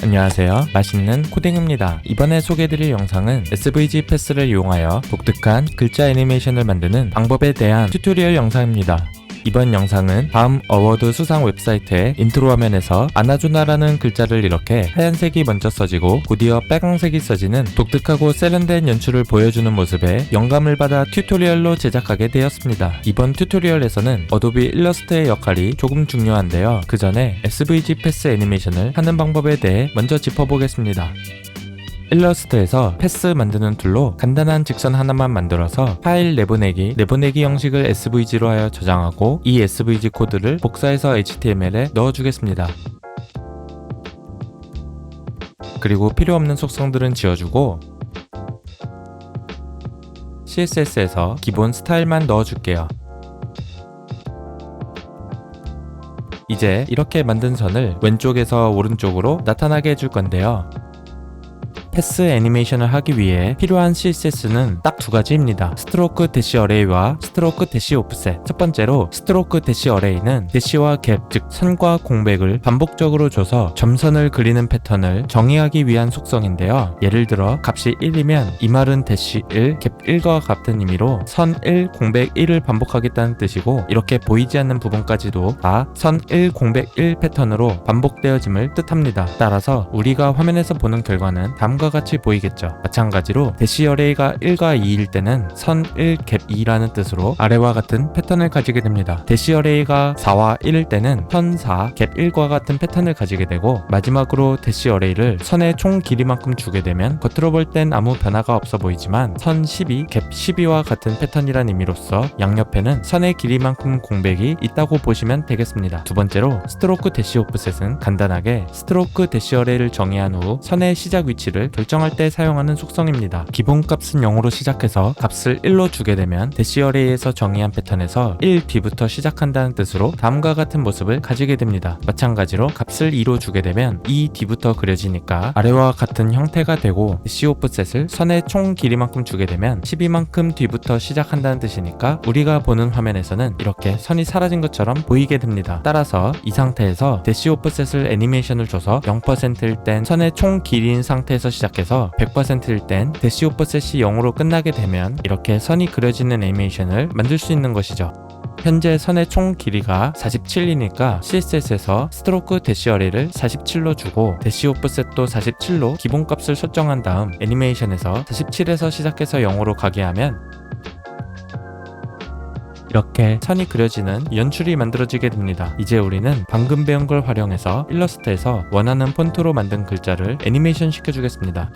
안녕하세요, 맛있는 코딩입니다. 이번에 소개해드릴 영상은 SVG 패스를 이용하여 독특한 글자 애니메이션을 만드는 방법에 대한 튜토리얼 영상입니다. 이번 영상은 다음 어워드 수상 웹사이트의 인트로 화면에서 아나조나라는 글자를 이렇게 하얀색이 먼저 써지고 곧이어 빨강색이 써지는 독특하고 세련된 연출을 보여주는 모습에 영감을 받아 튜토리얼로 제작하게 되었습니다. 이번 튜토리얼에서는 어도비 일러스트의 역할이 조금 중요한데요. 그 전에 SVG 패스 애니메이션을 하는 방법에 대해 먼저 짚어보겠습니다. 일러스트에서 패스 만드는 툴로 간단한 직선 하나만 만들어서 파일 내보내기 형식을 SVG로 하여 저장하고 이 SVG 코드를 복사해서 HTML에 넣어주겠습니다. 그리고 필요없는 속성들은 지워주고 CSS에서 기본 스타일만 넣어줄게요. 이제 이렇게 만든 선을 왼쪽에서 오른쪽으로 나타나게 해줄 건데요. 패스 애니메이션을 하기 위해 필요한 CSS는 딱 두 가지입니다. 스트로크 대시 어레이와 스트로크 대시 오프셋. 첫 번째로 스트로크 대시 어레이는 대시와 갭, 즉 선과 공백을 반복적으로 줘서 점선을 그리는 패턴을 정의하기 위한 속성인데요. 예를 들어 값이 1이면 이 말은 대시 1, 갭 1과 같은 의미로 선 1, 공백 1을 반복하겠다는 뜻이고, 이렇게 보이지 않는 부분까지도 다 선 1, 공백 1 패턴으로 반복되어짐을 뜻합니다. 따라서 우리가 화면에서 보는 결과는 다음과 같이 보이겠죠. 마찬가지로 대시 어레이가 1과 2일 때는 선 1, 갭 2라는 뜻으로 아래와 같은 패턴을 가지게 됩니다. 대시 어레이가 4와 1일 때는 선 4, 갭 1과 같은 패턴을 가지게 되고, 마지막으로 대시 어레이를 선의 총 길이만큼 주게 되면 겉으로 볼 땐 아무 변화가 없어 보이지만 선 12, 갭 12와 같은 패턴이란 의미로서 양옆에는 선의 길이만큼 공백이 있다고 보시면 되겠습니다. 두 번째로 스트로크 대시 오프셋은 간단하게 스트로크 대시 어레이를 정의한 후 선의 시작 위치를 결정할 때 사용하는 속성입니다. 기본값은 0으로 시작해서 값을 1로 주게 되면 대시 어레이에서 정의한 패턴에서 1B부터 시작한다는 뜻으로 다음과 같은 모습을 가지게 됩니다. 마찬가지로 값을 2로 주게 되면 2D부터 그려지니까 아래와 같은 형태가 되고, 대시 오프셋을 선의 총 길이만큼 주게 되면 12만큼 뒤부터 시작한다는 뜻이니까 우리가 보는 화면에서는 이렇게 선이 사라진 것처럼 보이게 됩니다. 따라서 이 상태에서 대시 오프셋을 애니메이션을 줘서 0%일 땐 선의 총 길이인 상태에서 시작해서 100%일 땐 대시 오프셋이 0으로 끝나게 되면 이렇게 선이 그려지는 애니메이션을 만들 수 있는 것이죠. 현재 선의 총 길이가 47이니까 CSS에서 스트로크 대시 어레이를 47로 주고 대시 오프셋도 47로 기본값을 설정한 다음 애니메이션에서 47에서 시작해서 0으로 가게 하면 이렇게 선이 그려지는 연출이 만들어지게 됩니다. 이제 우리는 방금 배운 걸 활용해서 일러스트에서 원하는 폰트로 만든 글자를 애니메이션 시켜주겠습니다.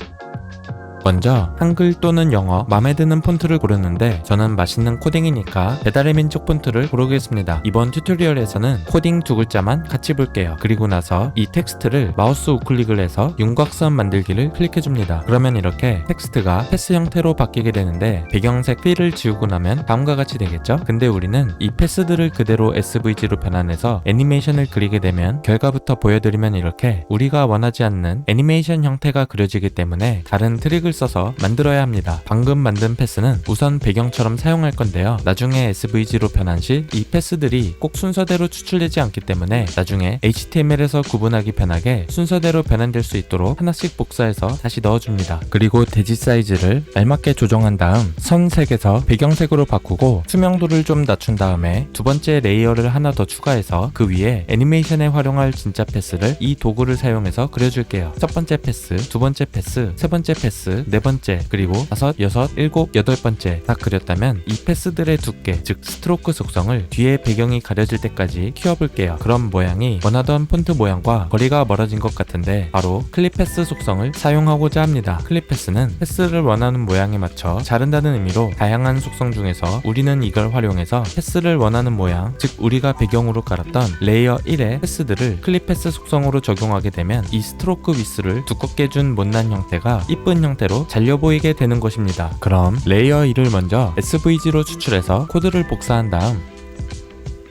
먼저 한글 또는 영어 마음에 드는 폰트를 고르는데, 저는 맛있는 코딩이니까 배달의 민족 폰트를 고르겠습니다. 이번 튜토리얼에서는 코딩 두 글자만 같이 볼게요. 그리고 나서 이 텍스트를 마우스 우클릭을 해서 윤곽선 만들기를 클릭해줍니다. 그러면 이렇게 텍스트가 패스 형태로 바뀌게 되는데, 배경색 필을 지우고 나면 다음과 같이 되겠죠? 근데 우리는 이 패스들을 그대로 SVG로 변환해서 애니메이션을 그리게 되면 결과부터 보여드리면 이렇게 우리가 원하지 않는 애니메이션 형태가 그려지기 때문에 다른 트릭을 써서 만들어야 합니다. 방금 만든 패스는 우선 배경처럼 사용할 건데요. 나중에 SVG로 변환 시 이 패스들이 꼭 순서대로 추출되지 않기 때문에 나중에 HTML에서 구분하기 편하게 순서대로 변환될 수 있도록 하나씩 복사해서 다시 넣어줍니다. 그리고 대지 사이즈를 알맞게 조정한 다음 선 색에서 배경색으로 바꾸고 투명도를 좀 낮춘 다음에 두 번째 레이어를 하나 더 추가해서 그 위에 애니메이션에 활용할 진짜 패스를 이 도구를 사용해서 그려줄게요. 첫 번째 패스, 두 번째 패스, 세 번째 패스, 네 번째, 그리고 다섯, 여섯, 일곱, 여덟 번째 다 그렸다면 이 패스들의 두께, 즉 스트로크 속성을 뒤에 배경이 가려질 때까지 키워볼게요. 그럼 모양이 원하던 폰트 모양과 거리가 멀어진 것 같은데 바로 클립 패스 속성을 사용하고자 합니다. 클립 패스는 패스를 원하는 모양에 맞춰 자른다는 의미로 다양한 속성 중에서 우리는 이걸 활용해서 패스를 원하는 모양, 즉 우리가 배경으로 깔았던 레이어 1의 패스들을 클립 패스 속성으로 적용하게 되면 이 스트로크 위스를 두껍게 준 못난 형태가 이쁜 형태로 잘려 보이게 되는 것입니다. 그럼 레이어 1을 먼저 SVG로 추출해서 코드를 복사한 다음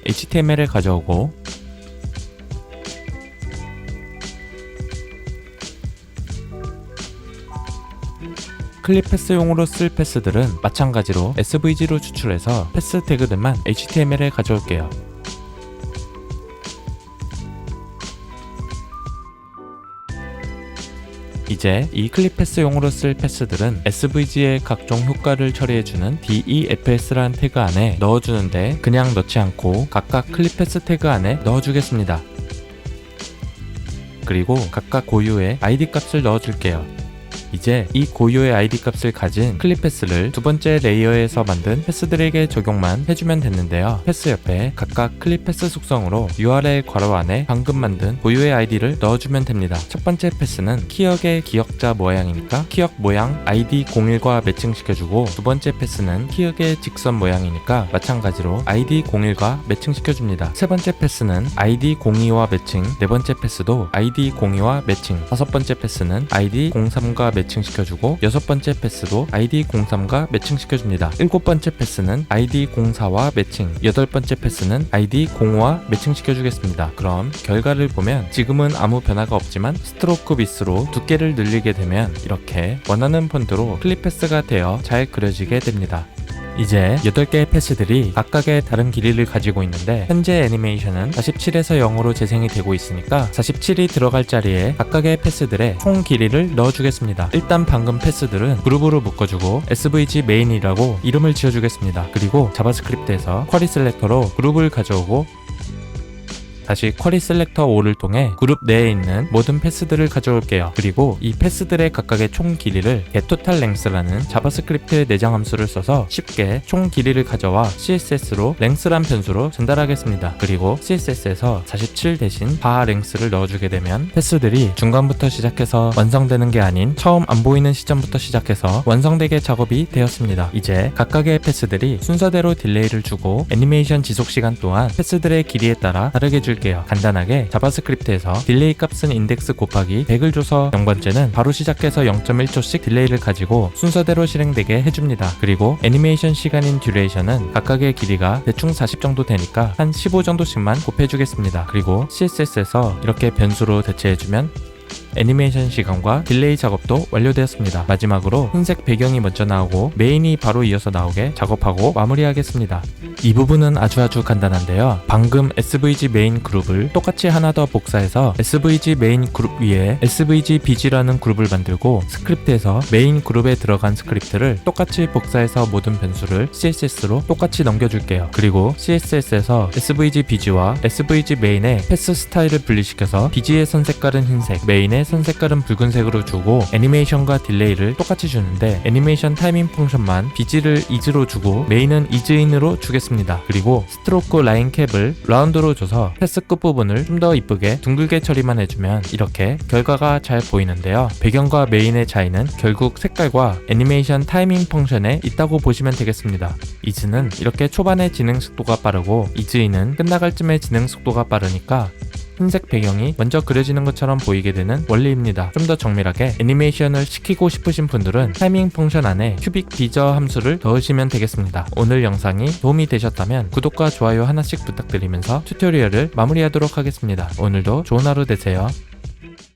HTML을 가져오고 클립 패스용으로 쓸 패스들은 마찬가지로 SVG로 추출해서 패스 태그들만 HTML에 가져올게요. 이제 이 클립 패스용으로 쓸 패스들은 SVG의 각종 효과를 처리해주는 DEFS라는 태그 안에 넣어주는데 그냥 넣지 않고 각각 클립 패스 태그 안에 넣어주겠습니다. 그리고 각각 고유의 ID 값을 넣어줄게요. 이제 이 고유의 ID 값을 가진 클립 패스를 두 번째 레이어에서 만든 패스들에게 적용만 해주면 됐는데요. 패스 옆에 각각 클립 패스 속성으로 URL 괄호 안에 방금 만든 고유의 ID를 넣어주면 됩니다. 첫 번째 패스는 키역의 기역자 모양이니까 키역 모양 ID01과 매칭시켜주고, 두 번째 패스는 키역의 직선 모양이니까 마찬가지로 ID01과 매칭시켜줍니다. 세 번째 패스는 ID02와 매칭, 네 번째 패스도 ID02와 매칭, 다섯 번째 패스는 ID03과 매칭시켜주고, 여섯 번째 패스도 ID03과 매칭시켜줍니다. 일곱 번째 패스는 ID04와 매칭, 여덟 번째 패스는 ID05와 매칭시켜주겠습니다. 그럼 결과를 보면 지금은 아무 변화가 없지만 스트로크 빗으로 두께를 늘리게 되면 이렇게 원하는 폰트로 클립 패스가 되어 잘 그려지게 됩니다. 이제 8개의 패스들이 각각의 다른 길이를 가지고 있는데 현재 애니메이션은 47에서 0으로 재생이 되고 있으니까 47이 들어갈 자리에 각각의 패스들의 총 길이를 넣어주겠습니다. 일단 방금 패스들은 그룹으로 묶어주고 SVG 메인이라고 이름을 지어주겠습니다. 그리고 자바스크립트에서 쿼리 셀렉터로 그룹을 가져오고 다시 쿼리 셀렉터 5를 통해 그룹 내에 있는 모든 패스들을 가져올게요. 그리고 이 패스들의 각각의 총 길이를 getTotalLength라는 자바스크립트 내장 함수를 써서 쉽게 총 길이를 가져와 CSS로 length란 변수로 전달하겠습니다. 그리고 CSS에서 47 대신 bar length를 넣어주게 되면 패스들이 중간부터 시작해서 완성되는 게 아닌 처음 안 보이는 시점부터 시작해서 완성되게 작업이 되었습니다. 이제 각각의 패스들이 순서대로 딜레이를 주고 애니메이션 지속 시간 또한 패스들의 길이에 따라 다르게 줄 간단하게 자바스크립트에서 딜레이 값은 인덱스 곱하기 100을 줘서 0번째는 바로 시작해서 0.1초씩 딜레이를 가지고 순서대로 실행되게 해줍니다. 그리고 애니메이션 시간인 듀레이션은 각각의 길이가 대충 40 정도 되니까 한 15 정도씩만 곱해주겠습니다. 그리고 CSS에서 이렇게 변수로 대체해주면 애니메이션 시간과 딜레이 작업도 완료되었습니다. 마지막으로 흰색 배경이 먼저 나오고 메인이 바로 이어서 나오게 작업하고 마무리하겠습니다. 이 부분은 아주 간단한데요. 방금 SVG 메인 그룹을 똑같이 하나 더 복사해서 SVG 메인 그룹 위에 SVG BG라는 그룹을 만들고 스크립트에서 메인 그룹에 들어간 스크립트를 똑같이 복사해서 모든 변수를 CSS로 똑같이 넘겨줄게요. 그리고 CSS에서 SVG BG와 SVG 메인의 패스 스타일을 분리시켜서 BG의 선 색깔은 흰색, 메인의 선 색깔은 붉은색으로 주고 애니메이션과 딜레이를 똑같이 주는데 애니메이션 타이밍 펑션만 BG를 is로 주고 메인은 is인으로 주겠습니다. 그리고 스트로크 라인 캡을 라운드로 줘서 패스 끝부분을 좀 더 이쁘게 둥글게 처리만 해주면 이렇게 결과가 잘 보이는데요. 배경과 메인의 차이는 결국 색깔과 애니메이션 타이밍 펑션에 있다고 보시면 되겠습니다. is는 이렇게 초반에 진행 속도가 빠르고 is인은 끝나갈 쯤에 진행 속도가 빠르니까 흰색 배경이 먼저 그려지는 것처럼 보이게 되는 원리입니다. 좀 더 정밀하게 애니메이션을 시키고 싶으신 분들은 타이밍 펑션 안에 큐빅 비저 함수를 넣으시면 되겠습니다. 오늘 영상이 도움이 되셨다면 구독과 좋아요 하나씩 부탁드리면서 튜토리얼을 마무리하도록 하겠습니다. 오늘도 좋은 하루 되세요.